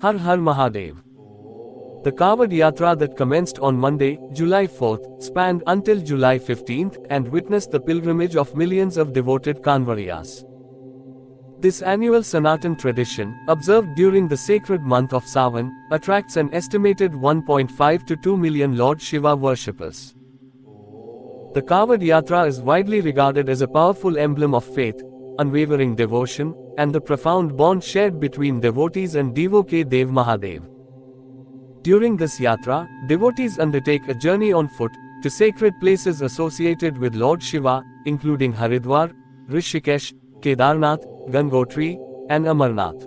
Har Har Mahadev. The Kavod Yatra that commenced on Monday, July 4th, spanned until July 15th and witnessed the pilgrimage of millions of devoted Kanvariyas. This annual Sanatan tradition, observed during the sacred month of Sawan, attracts an estimated 1.5 to 2 million Lord Shiva worshippers. The Kavod Yatra is widely regarded as a powerful emblem of faith, unwavering devotion, and the profound bond shared between devotees and devotee Dev Mahadev. During this yatra, devotees undertake a journey on foot to sacred places associated with Lord Shiva, including Haridwar, Rishikesh, Kedarnath, Gangotri, and Amarnath.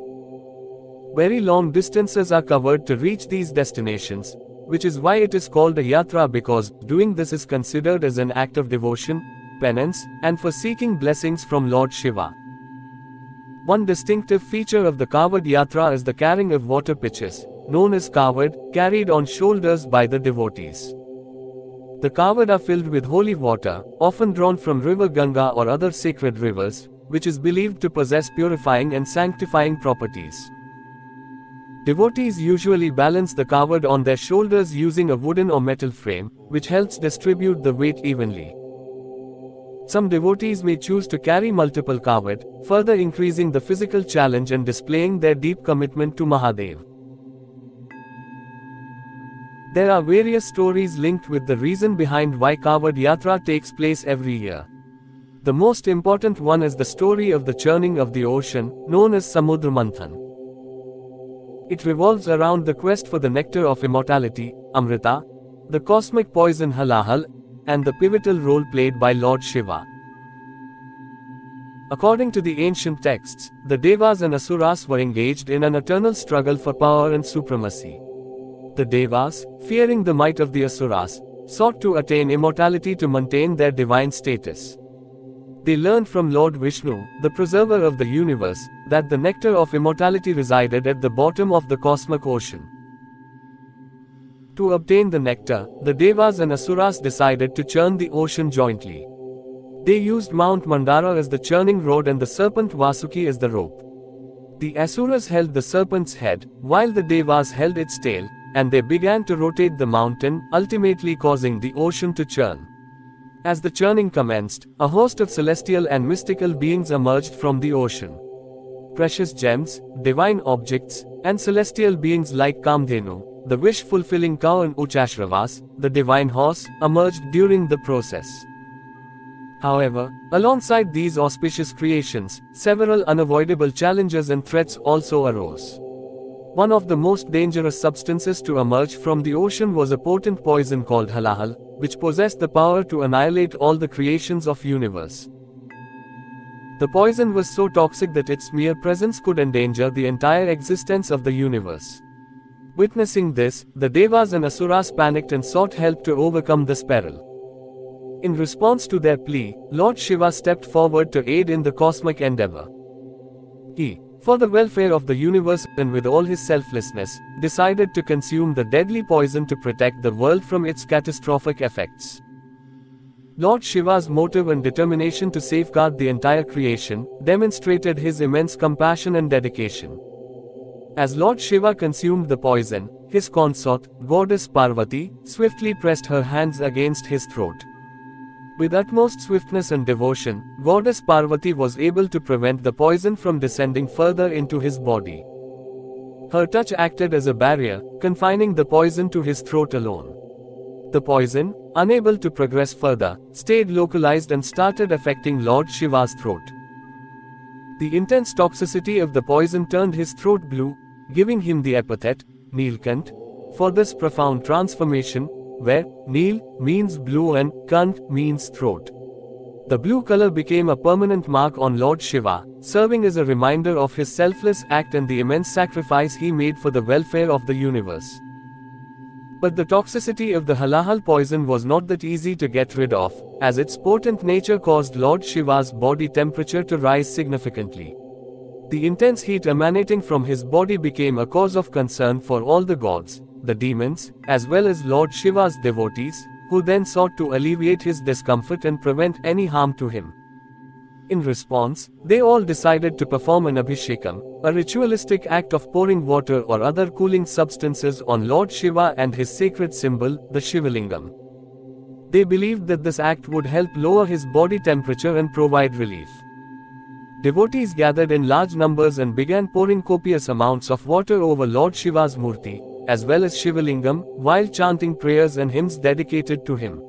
Very long distances are covered to reach these destinations, which is why it is called a yatra, because doing this is considered as an act of devotion, penance, and for seeking blessings from Lord Shiva. One distinctive feature of the Kavod Yatra is the carrying of water pitchers, known as Kavod, carried on shoulders by the devotees. The Kavod are filled with holy water, often drawn from river Ganga or other sacred rivers, which is believed to possess purifying and sanctifying properties. Devotees usually balance the Kavod on their shoulders using a wooden or metal frame, which helps distribute the weight evenly. Some devotees may choose to carry multiple Kavod, further increasing the physical challenge and displaying their deep commitment to Mahadev. There are various stories linked with the reason behind why Kavod Yatra takes place every year. The most important one is the story of the churning of the ocean, known as Samudra Manthan. It revolves around the quest for the nectar of immortality, Amrita, the cosmic poison Halahala, and the pivotal role played by Lord Shiva. According to the ancient texts, the Devas and Asuras were engaged in an eternal struggle for power and supremacy. The Devas, fearing the might of the Asuras, sought to attain immortality to maintain their divine status. They learned from Lord Vishnu, the preserver of the universe, that the nectar of immortality resided at the bottom of the cosmic ocean. To obtain the nectar, the Devas and Asuras decided to churn the ocean jointly. They used Mount Mandara as the churning rod and the serpent Vasuki as the rope. The Asuras held the serpent's head, while the Devas held its tail, and they began to rotate the mountain, ultimately causing the ocean to churn. As the churning commenced, a host of celestial and mystical beings emerged from the ocean. Precious gems, divine objects, and celestial beings like Kamdhenu, the wish-fulfilling cow, and Uchashravas, the divine horse, emerged during the process. However, alongside these auspicious creations, several unavoidable challenges and threats also arose. One of the most dangerous substances to emerge from the ocean was a potent poison called Halahala, which possessed the power to annihilate all the creations of universe. The poison was so toxic that its mere presence could endanger the entire existence of the universe. Witnessing this, the Devas and Asuras panicked and sought help to overcome this peril. In response to their plea, Lord Shiva stepped forward to aid in the cosmic endeavor. He, for the welfare of the universe and with all his selflessness, decided to consume the deadly poison to protect the world from its catastrophic effects. Lord Shiva's motive and determination to safeguard the entire creation demonstrated his immense compassion and dedication. As Lord Shiva consumed the poison, his consort, goddess Parvati, swiftly pressed her hands against his throat. With utmost swiftness and devotion, goddess Parvati was able to prevent the poison from descending further into his body. Her touch acted as a barrier, confining the poison to his throat alone. The poison, unable to progress further, stayed localized and started affecting Lord Shiva's throat. The intense toxicity of the poison turned his throat blue, giving him the epithet, Neelkant, for this profound transformation, where Neel means blue and Kant means throat. The blue color became a permanent mark on Lord Shiva, serving as a reminder of his selfless act and the immense sacrifice he made for the welfare of the universe. But the toxicity of the Halahala poison was not that easy to get rid of, as its potent nature caused Lord Shiva's body temperature to rise significantly. The intense heat emanating from his body became a cause of concern for all the gods, the demons, as well as Lord Shiva's devotees, who then sought to alleviate his discomfort and prevent any harm to him. In response, they all decided to perform an Abhishekam, a ritualistic act of pouring water or other cooling substances on Lord Shiva and his sacred symbol, the Shivalingam. They believed that this act would help lower his body temperature and provide relief. Devotees gathered in large numbers and began pouring copious amounts of water over Lord Shiva's murti, as well as Shivalingam, while chanting prayers and hymns dedicated to him.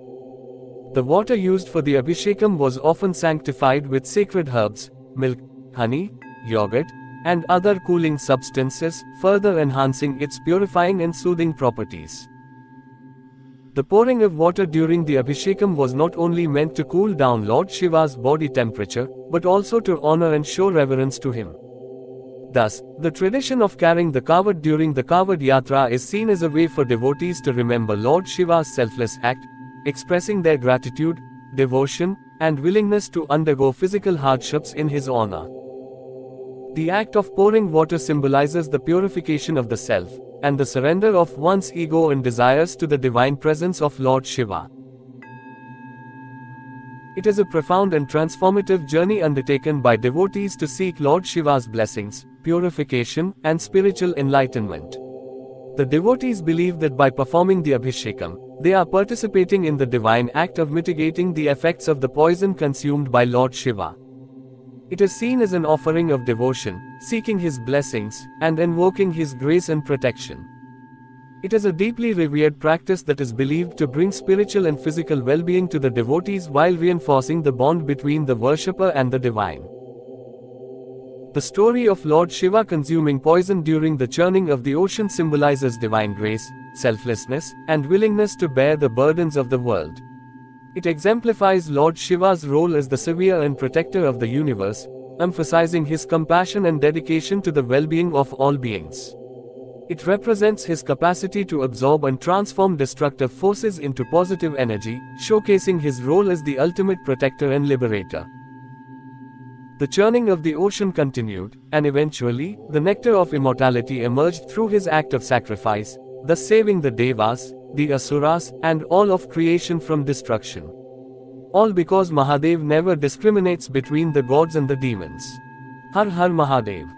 The water used for the Abhishekam was often sanctified with sacred herbs, milk, honey, yogurt, and other cooling substances, further enhancing its purifying and soothing properties. The pouring of water during the Abhishekam was not only meant to cool down Lord Shiva's body temperature, but also to honor and show reverence to him. Thus, the tradition of carrying the kavod during the Kavod Yatra is seen as a way for devotees to remember Lord Shiva's selfless act, expressing their gratitude, devotion, and willingness to undergo physical hardships in his honor. The act of pouring water symbolizes the purification of the self, and the surrender of one's ego and desires to the divine presence of Lord Shiva. It is a profound and transformative journey undertaken by devotees to seek Lord Shiva's blessings, purification, and spiritual enlightenment. The devotees believe that by performing the Abhishekam, they are participating in the divine act of mitigating the effects of the poison consumed by Lord Shiva. It is seen as an offering of devotion, seeking his blessings, and invoking his grace and protection. It is a deeply revered practice that is believed to bring spiritual and physical well-being to the devotees while reinforcing the bond between the worshipper and the divine. The story of Lord Shiva consuming poison during the churning of the ocean symbolizes divine grace, selflessness, and willingness to bear the burdens of the world. It exemplifies Lord Shiva's role as the savior and protector of the universe, emphasizing his compassion and dedication to the well-being of all beings. It represents his capacity to absorb and transform destructive forces into positive energy, showcasing his role as the ultimate protector and liberator. The churning of the ocean continued, and eventually, the nectar of immortality emerged through his act of sacrifice, thus saving the Devas, the Asuras, and all of creation from destruction. All because Mahadev never discriminates between the gods and the demons. Har Har Mahadev.